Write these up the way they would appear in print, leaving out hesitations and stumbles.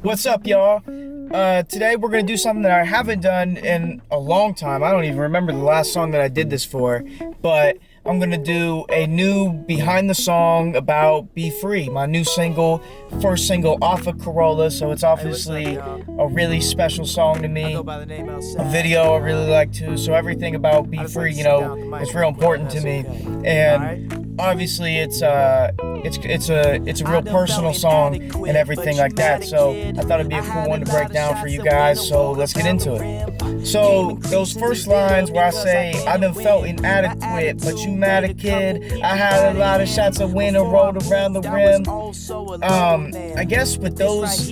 What's up, y'all? Today we're gonna do something that I haven't done in a long time. I don't even remember the last song that I did this for, but I'm gonna do a new behind the song about Be Free, my new single, first single off of Corolla, so it's obviously a really special song to me. A video I really like too, so everything about Be Free, it's real important to me. And obviously it's a real personal song and everything like that, so I thought it'd be a cool one to break down for you guys, so let's get into it. So those first lines where I say, I done felt inadequate, but you matter, kid. I had a lot of shots of wind and rolled around the rim. I guess with those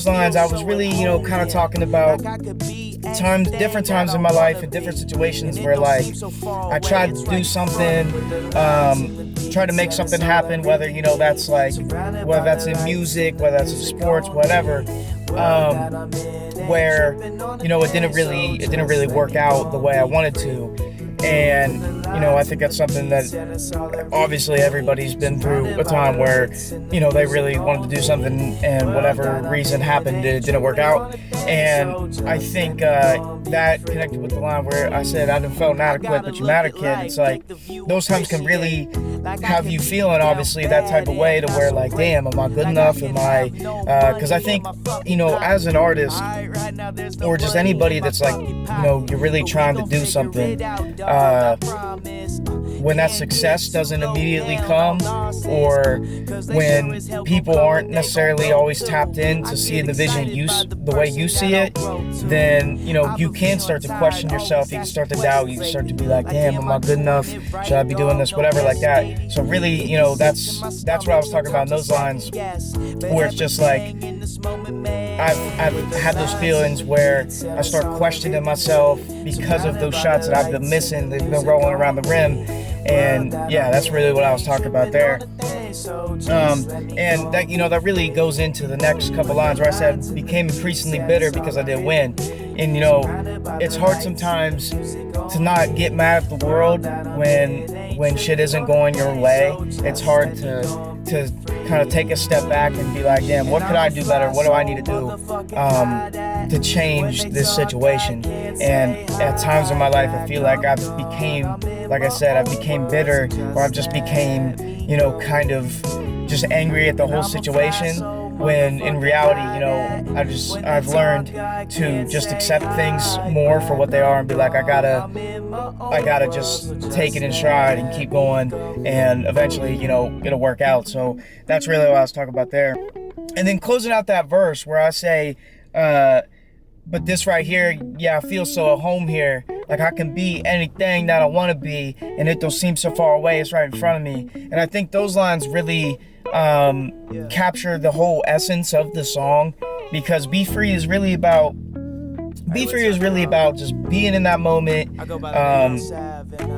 lines, I was really, kind of talking about different times in my life and different situations where, like, I tried to do something, try to make something happen, whether that's in music, whether that's in sports, whatever, where it didn't really work out the way I wanted to. And I think that's something that obviously everybody's been through a time where they really wanted to do something and whatever reason happened, it didn't work out. And I think that connected with the line where I said, I done felt inadequate, but you matter, kid. It's like those times can really have you feeling obviously that type of way, to where, like, damn, am I good enough? Am I because I think as an artist, or just anybody that's like you're really trying to do something, when that success doesn't immediately come, or when people aren't necessarily always tapped in to see the vision the way you see it, then you can start to question yourself. You can start to doubt. You can start to be like, damn, am I good enough? Should I be doing this? Whatever, like that. So really, that's what I was talking about in those lines, where it's just like I've had those feelings where I start questioning myself because of those shots that I've been missing. They've been rolling around the rim. And yeah, that's really what I was talking about there. And that that really goes into the next couple lines where I said, became increasingly bitter because I didn't win. And it's hard sometimes to not get mad at the world when shit isn't going your way. It's hard to kind of take a step back and be like, damn, what could I do better? What do I need to do to change this situation? And at times in my life, I feel like I became bitter, or I've just became, kind of just angry at the whole situation. When in reality, I've learned to just accept things more for what they are and be like, I gotta just take it in stride and keep going, and eventually, it'll work out. So that's really what I was talking about there. And then closing out that verse where I say, but this right here, yeah, I feel so at home here. Like I can be anything that I want to be, and it don't seem so far away. It's right in front of me. And I think those lines really capture the whole essence of the song, because Be Free is really about just being in that moment,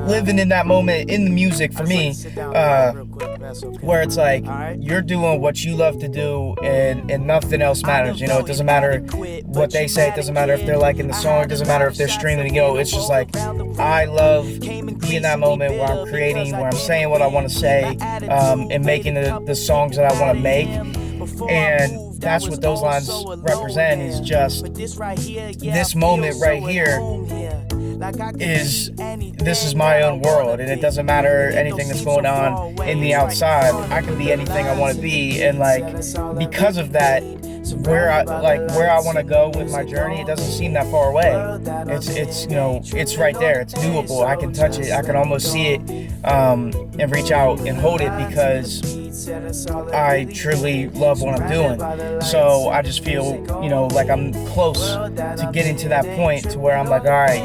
living in that moment in the music for me, where it's like you're doing what you love to do, and nothing else matters. It doesn't matter what they say. It doesn't matter if they're liking the song. It doesn't matter if they're streaming. It's just like I love to be in that moment where I'm creating, where I'm saying what I want to say, and making the songs that I want to make. And that's what those lines represent, is just this moment right here. This is my own world, and it doesn't matter anything that's going on in the outside. I can be anything I want to be, and like because of that, where I want to go with my journey, it doesn't seem that far away. It's right there. It's doable. I can touch it. I can almost see it, and reach out and hold it, because I truly love what I'm doing. So I just feel, like I'm close to getting to that point to where I'm like, all right,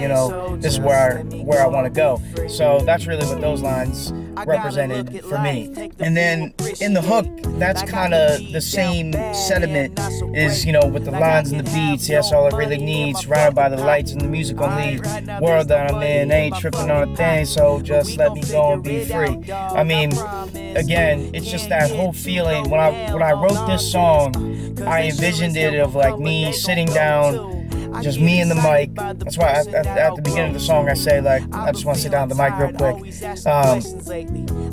this is where I want to go. So that's really what those lines represented for me. And then in the hook, that's kind of the same sentiment, is with the lines and the beats. Yes, all it really needs, surrounded by the lights and the music only world that I'm in, ain't tripping on a thing, so just let me go and be free. I mean, again, it's just that whole feeling. When I wrote this song, I envisioned it of like me sitting down just me and the mic. That's why at the beginning of the song I say, like, I just want to sit down at the mic real quick.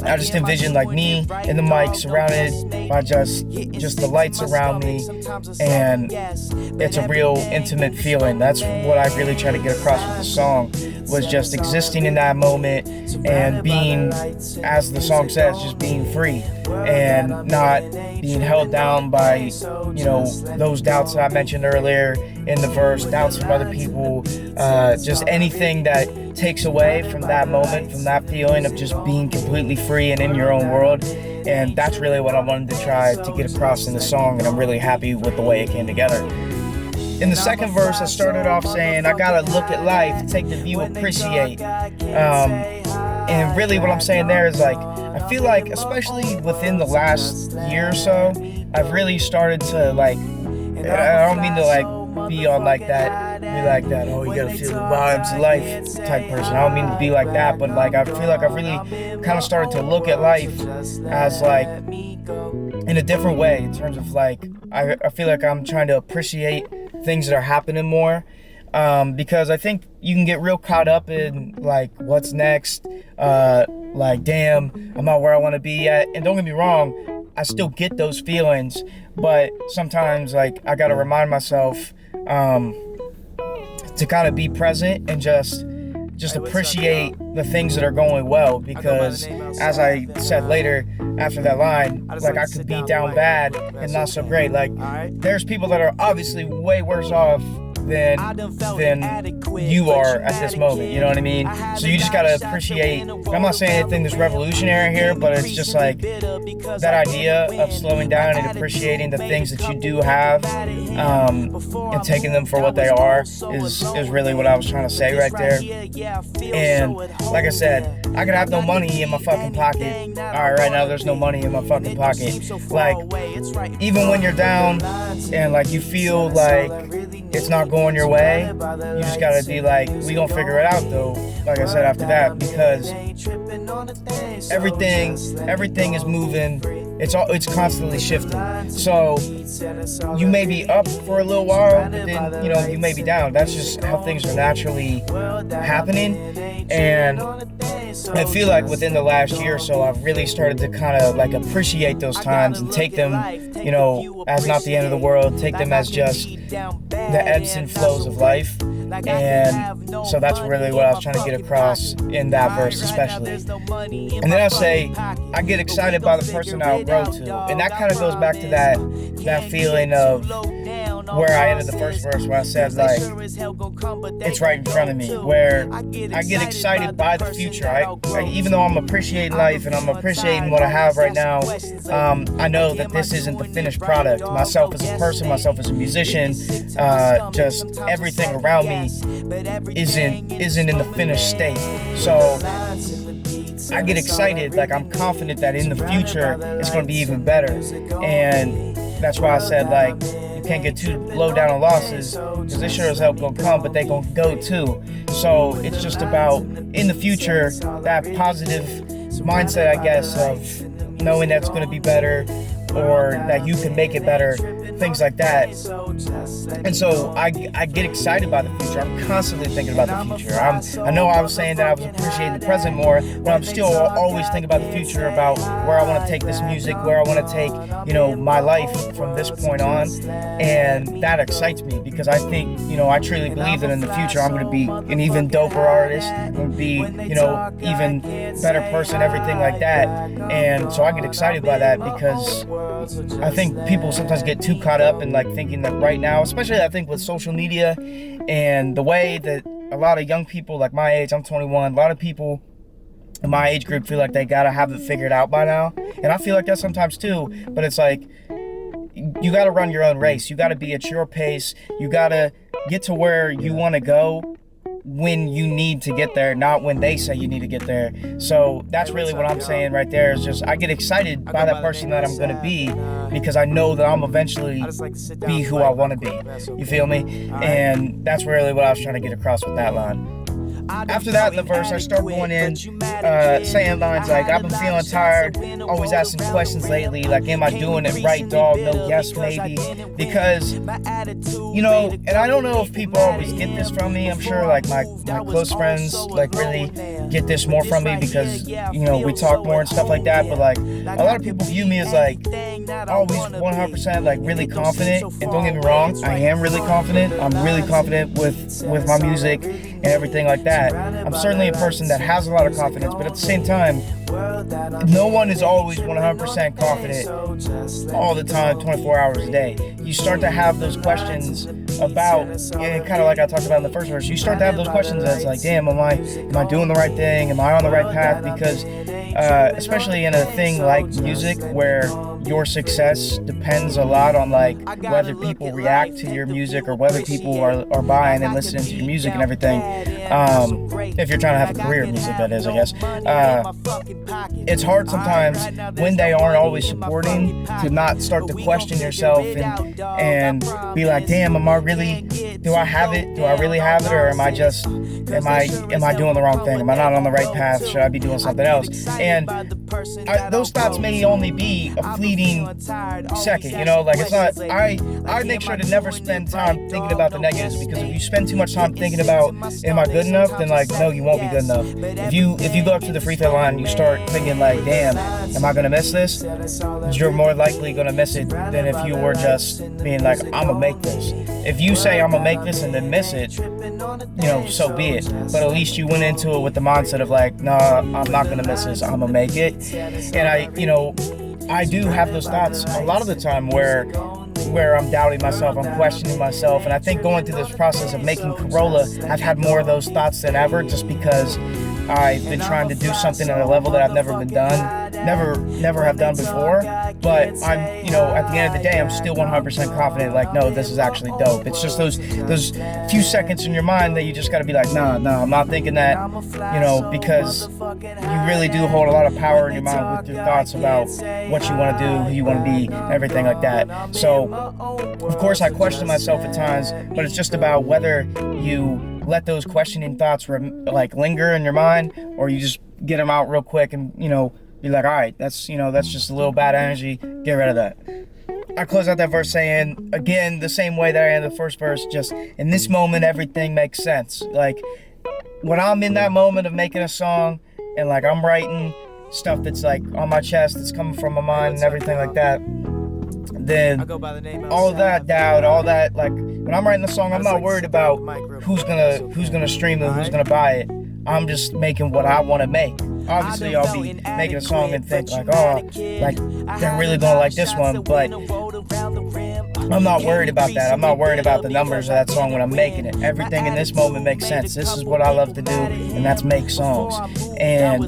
I just envision like me and the mic surrounded by just the lights around me, and it's a real intimate feeling. That's what I really try to get across with the song, was just existing in that moment and being, as the song says, just being free and not being held down by, those doubts that I mentioned earlier in the verse, doubts from other people, just anything that takes away from that moment, from that feeling of just being completely free and in your own world. And that's really what I wanted to try to get across in the song, and I'm really happy with the way it came together. In the second verse, I started off saying, I gotta look at life, take the view, appreciate. And really what I'm saying there is, like, I feel like, especially within the last year or so, I've really started to, like, I don't mean to, like, be on like that, oh, you gotta feel the vibes of life type person. I don't mean to be like that, but, like, I feel like I've really kind of started to look at life as, like, in a different way, in terms of, like, I feel like I'm trying to appreciate things that are happening more, because I think you can get real caught up in, like, what's next, like, damn, I'm not where I want to be at. And don't get me wrong, I still get those feelings, but sometimes, like, I gotta remind myself to kind of be present and just appreciate the things that are going well, because as I said later after that line, like, I could be down bad and not so great. Like, there's people that are obviously way worse off than you are at this moment, you know what I mean? So you just gotta appreciate, I'm not saying anything that's revolutionary here, but it's just like that idea of slowing down and appreciating the things that you do have, and taking them for what they are is really what I was trying to say right there. And like I said, I could have no money in my fucking pocket. Alright, right now there's no money in my fucking pocket. Like, even when you're down and, like, you feel like it's not going your way, you just gotta be like, we gonna figure it out though, like I said after that, because everything is moving, it's constantly shifting. So you may be up for a little while, but then, you may be down. That's just how things are naturally happening. And I feel like within the last year or so, I've really started to kind of, like, appreciate those times and take them, as not the end of the world, take them as just the ebbs and flows of life. And so that's really what I was trying to get across in that verse especially. And then I'll say, I get excited by the person I'll grow to. And that kind of goes back to that feeling of where I ended the first verse, where I said, like, it's right in front of me, where I get excited by the future. I even though I'm appreciating life and I'm appreciating what I have right now, I know that this isn't the finished product. Myself as a person, myself as a musician, just everything around me isn't in the finished state. So I get excited, like, I'm confident that in the future it's going to be even better. And that's why I said, like, you can't get too low down on losses, because they sure as hell gonna come, but they gonna go too. So it's just about, in the future, that positive mindset, I guess, of knowing that it's gonna be better, or that you can make it better, things like that. And so I get excited by the future. I'm constantly thinking about the future. I know I was saying that I was appreciating the present more, but I'm still always thinking about the future, about where I want to take this music, where I want to take, my life from this point on. And that excites me, because I think, I truly believe that in the future I'm going to be an even doper artist. I'm going to be, even better person, everything like that. And so I get excited by that, because I think people sometimes get too caught up in, like, thinking that right now, especially I think with social media and the way that a lot of young people, like my age, I'm 21, a lot of people in my age group feel like they gotta have it figured out by now. And I feel like that sometimes too, but it's like, you gotta run your own race. You gotta be at your pace. You gotta get to where you wanna go when you need to get there, not when they say you need to get there. So that's really what I'm saying right there, is just I get excited by that person that I'm going to be, because I know that I'm eventually be who I want to be. You feel me? And that's really what I was trying to get across with that line. after that, in the verse, I start going in, saying lines like, I've been feeling tired, always asking questions lately, like, am I doing it right, dog? No, yes, maybe. Because, you know, and I don't know if people always get this from me. I'm sure, like, my close friends, like, really get this more from me because, you know, we talk more and stuff like that. But, like, a lot of people view me as, like, always 100%, like, really confident. And don't get me wrong, I am really confident. I'm really confident with my music and everything like that. I'm certainly a person that has a lot of confidence, but at the same time, no one is always 100% confident all the time, 24 hours a day. You start to have those questions about, and kind of like I talked about in the first verse, you start to have those questions that's like, damn, am I doing the right thing? Am I on the right path? Because especially in a thing like music where your success depends a lot on like whether people react to your music or whether people are buying and listening to your music and everything. If you're trying to have a career in music, that is, I guess. It's hard sometimes when they aren't always supporting to not start to question yourself and be like, damn, do I have it? Do I really have it? Or am I doing the wrong thing? Am I not on the right path? Should I be doing something else? And those thoughts may only be a fleeting second, you know, like it's not, I make sure to never spend time thinking about the negatives, because if you spend too much time thinking about, am I good enough? Then like, no, you won't be good enough. If you go up to the free throw line and you start thinking like, damn, am I gonna miss this? You're more likely gonna miss it than if you were just being like, I'm gonna make this. If you say I'm gonna make this and then miss it, you know, so be it. But at least you went into it with the mindset of like, nah, I'm not gonna miss this, I'm gonna make it. And I do have those thoughts a lot of the time where I'm doubting myself, I'm questioning myself, and I think going through this process of making Corolla, I've had more of those thoughts than ever, just because I've been trying to do something at a level that I've never have done before. But I'm, you know, at the end of the day, I'm still 100% confident, like, no, this is actually dope. It's just those few seconds in your mind that you just gotta be like, nah, I'm not thinking that, you know, because you really do hold a lot of power in your mind with your thoughts about what you want to do, who you want to be, everything like that. So, of course, I question myself at times, but it's just about whether you let those questioning thoughts linger in your mind, or you just get them out real quick and, you know, be like, all right, that's just a little bad energy, get rid of that. I close out that verse saying, again, the same way that I ended the first verse, just in this moment, everything makes sense. Like, when I'm in that moment of making a song and like I'm writing stuff that's like on my chest, that's coming from my mind and everything like that, then all that doubt, all that, like, when I'm writing the song, I'm not worried about who's gonna stream it, who's gonna buy it. I'm just making what I want to make. Obviously, I'll be making a song and think like, oh, like they're really gonna like this one, but I'm not worried about that. I'm not worried about the numbers of that song when I'm making it. Everything in this moment makes sense. This is what I love to do, and that's make songs. And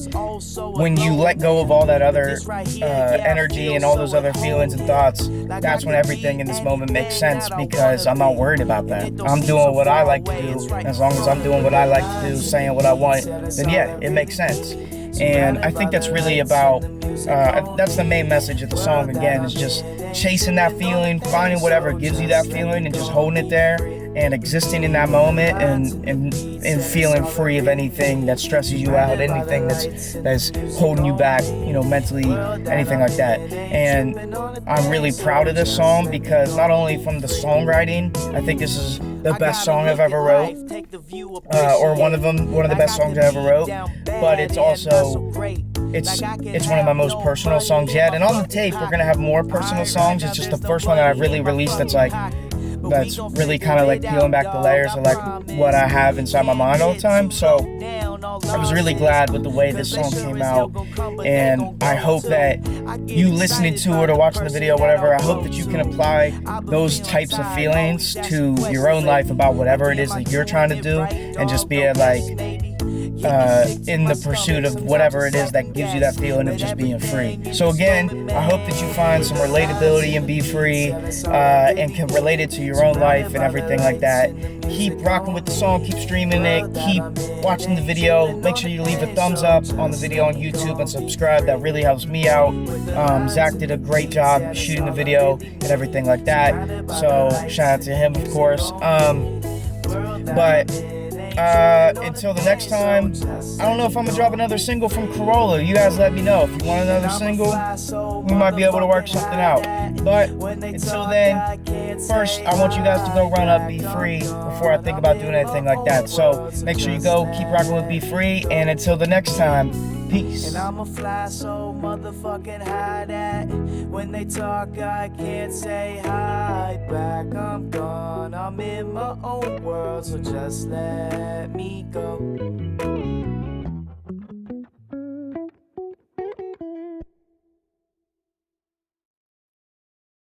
when you let go of all that other energy and all those other feelings and thoughts, that's when everything in this moment makes sense, because I'm not worried about that. I'm doing what I like to do. As long as I'm doing what I like to do, saying what I want, then yeah, it makes sense. And I think that's really about, that's the main message of the song, again, is just chasing that feeling, finding whatever gives you that feeling and just holding it there and existing in that moment and feeling free of anything that stresses you out, anything that's holding you back, you know, mentally, anything like that. And I'm really proud of this song, because not only from the songwriting, I think this is the best song I've ever wrote, or one of the best songs I ever wrote, but it's also, it's one of my most personal songs yet. And on the tape, we're gonna have more personal songs. It's just the first one that I've really released that's really kind of like peeling back the layers of like what I have inside my mind all the time. So I was really glad with the way this song came out, and I hope that you listening to it or watching the video, whatever, I hope that you can apply those types of feelings to your own life about whatever it is that you're trying to do, and just be like in the pursuit of whatever it is that gives you that feeling of just being free. So again, I hope that you find some relatability and be free, and can relate it to your own life and everything like that. Keep rocking with the song, keep streaming it, keep watching the video. Make sure you leave a thumbs up on the video on YouTube and subscribe. That really helps me out. Zach did a great job shooting the video and everything like that, so shout out to him, of course. But Until the next time, I don't know if I'm gonna drop another single from Corolla. You guys let me know. If you want another single, we might be able to work something out. But until then, first, I want you guys to go run up Be Free before I think about doing anything like that. So make sure you go keep rocking with Be Free. And until the next time, peace. And I'ma fly so motherfucking high that when they talk I can't say hi back. I'm gone, I'm in my own world, so just let me go.